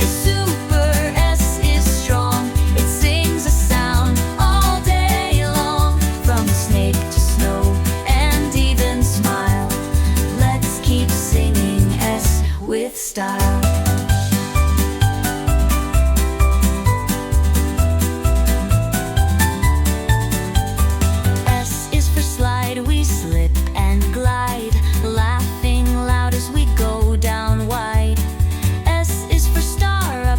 It's super, S is strong. It sings a sound all day long. From snake to snow and even smile. Let's keep singing S with style. We slip and glide, laughing loud as we go down wide. S is for star, up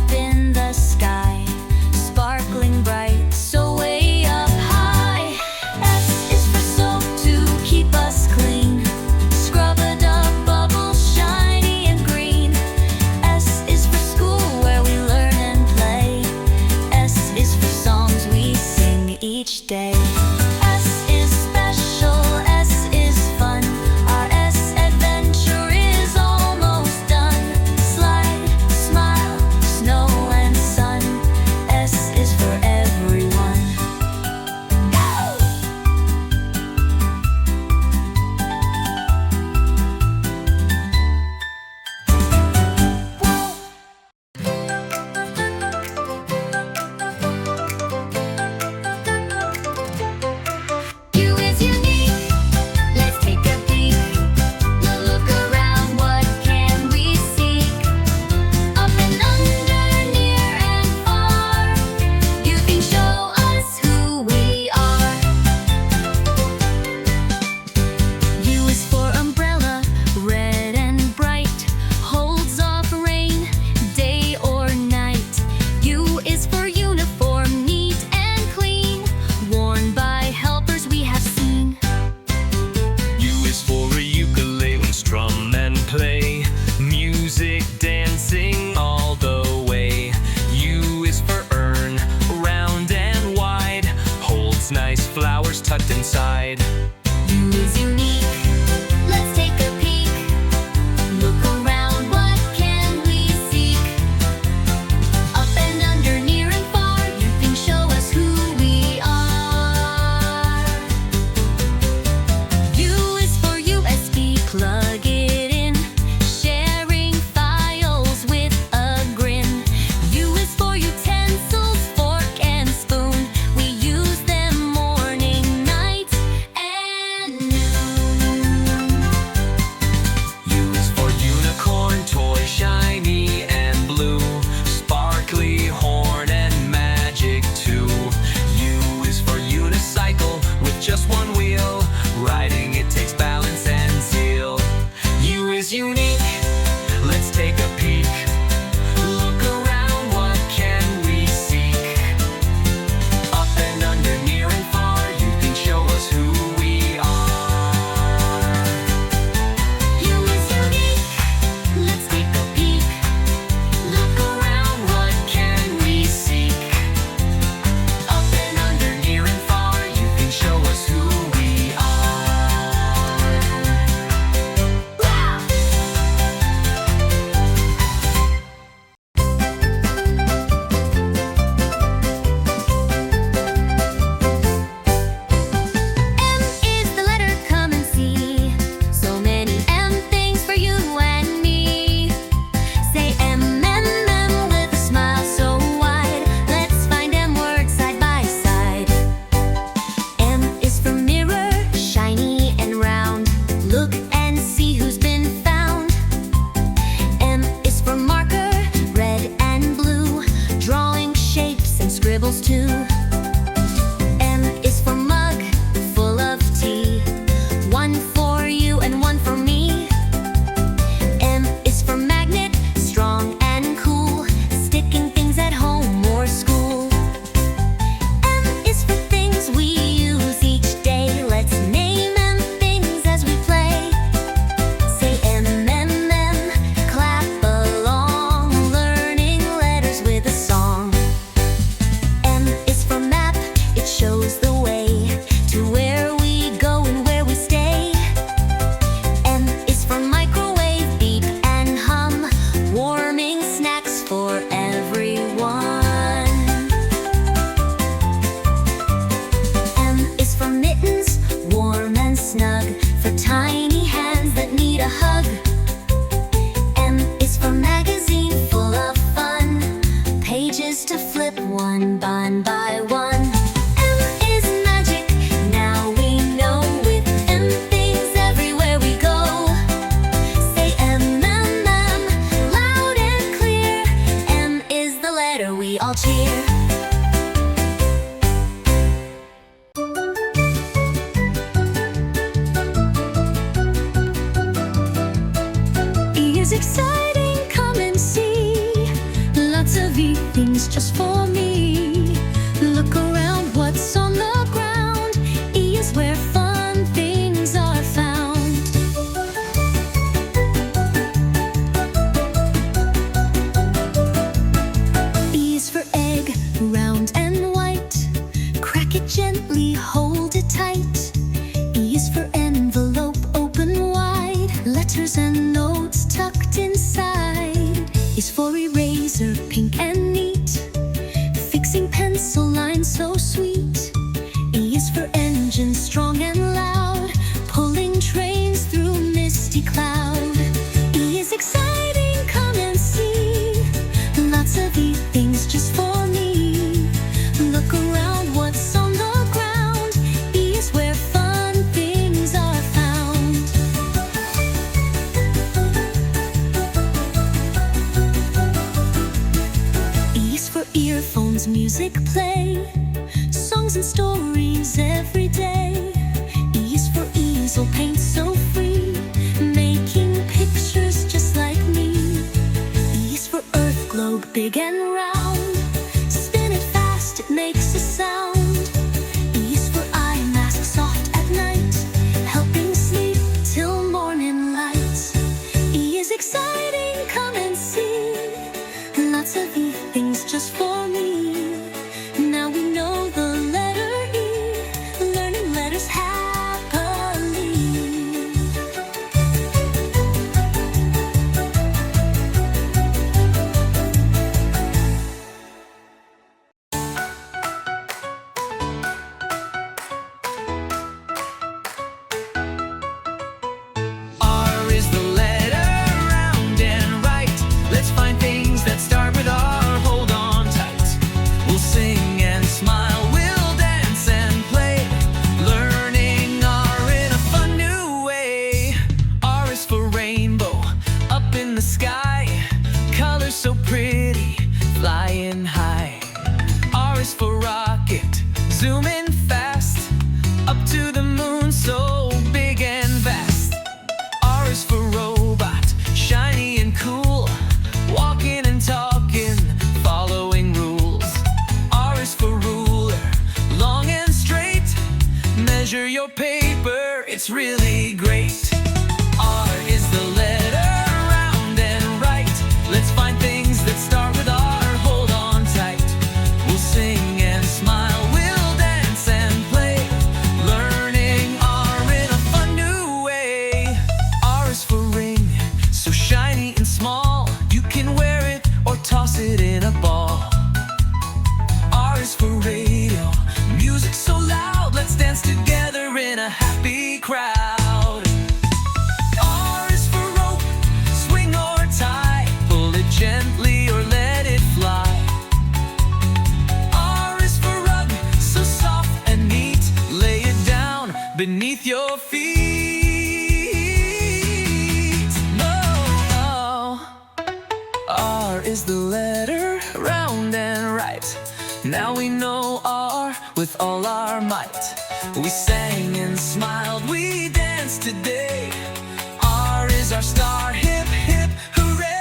one by one. M is magic, now we know. With M things everywhere we go. Say M, M, M, loud and clear. M is the letter we all cheer. E is exciting, come and see. Lots of E things just for me. Look around, what's on the ground? E is where fun things are found. E is for egg, round and white. Crack it gently, hold it tight. E is for envelope, open wide. Letters and notes tucked inside. Is for eraser, pink and neat. Fixing pencil lines so sweet. E is for engine, strong and loud. Pulling trains through misty cloud. E is exciting, come and see. Lots of E things just for me. Look around, what's on the ground? E is where fun things are found. E is for earphones, music play. Songs and stories every day. E is for easel, paint so free. Making pictures just like me. E is for earth globe, big and round. Spin it fast, it makes a sound. E is for eye mask, soft at night. Helping sleep till morning light. E is exciting, come and see. Lots of E things just for me. Now we know the letter E. Learning letters happily. R is the letter round and right. Let's find things that start with R. Hold on tight. We'll sing and smile. We'll dance and play. Learning R in a fun new way. R is for rainbow, up in the sky. Colors so pretty, flying high. R is for rocket, zooming fast. Up to the moon, so big and vast. R is for robot, shiny and cool. Walking and talking, following rules. R is for ruler, long and straight. Measure your paper, it's really great. R is the letter round and right. Let's find things that start with R. Hold on tight. We'll sing and smile. We'll dance and play. Learning R in a fun new way. R is for ring, so shiny and small. You can wear it or toss it in a ball. R is for radio, music so loud. Let's dance together in a happy crowd. R is for rope, swing or tie. Pull it gently or let it fly. R is for rug, so soft and neat. Lay it down beneath your feet. Oh, R is the letter round and right. Now we know R with all our might. We sang and smiled, we danced today. R is our star, hip hip hooray.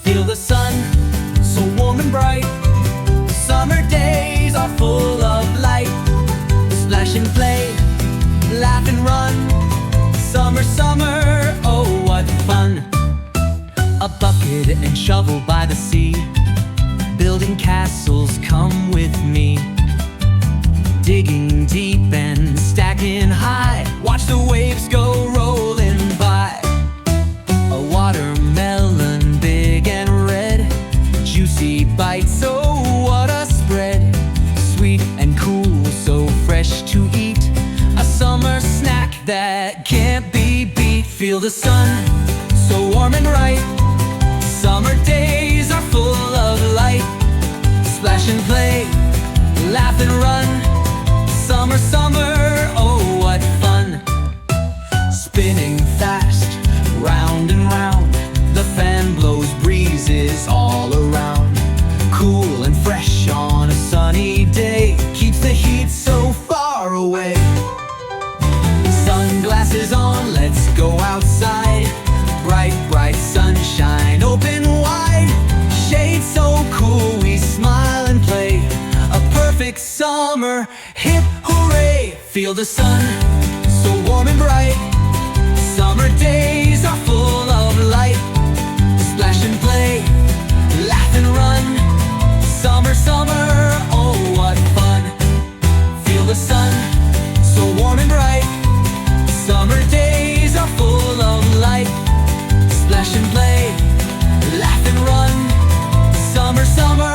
Feel the sun, so warm and bright. Summer days are full of light. Splash and play, laugh and run. Summer, summer, oh what fun. A bucket and shovel by the sea. Building castles, come with me. Digging deep and stacking high. Watch the waves go rolling that can't be beat. Feel the sun, so warm and bright. Summer days are full of light. Splash and play, laugh and run. Summer, summer, oh what fun. Spinning fast, round and round. The fan blows breezes all around. Cool and fresh on a sunny day, keeps the heat so far away. Sunglasses on, let's go outside. Bright, bright sunshine, open wide. Shade so cool, we smile and play. A perfect summer, hip hooray. Feel the sun, so warm and bright. Summer days are full of light. Splash and play, laugh and run. Summer, summer, oh what fun. Feel the sun, so warm and bright. Summer days are full of light. Splash and play, laugh and run. Summer, summer,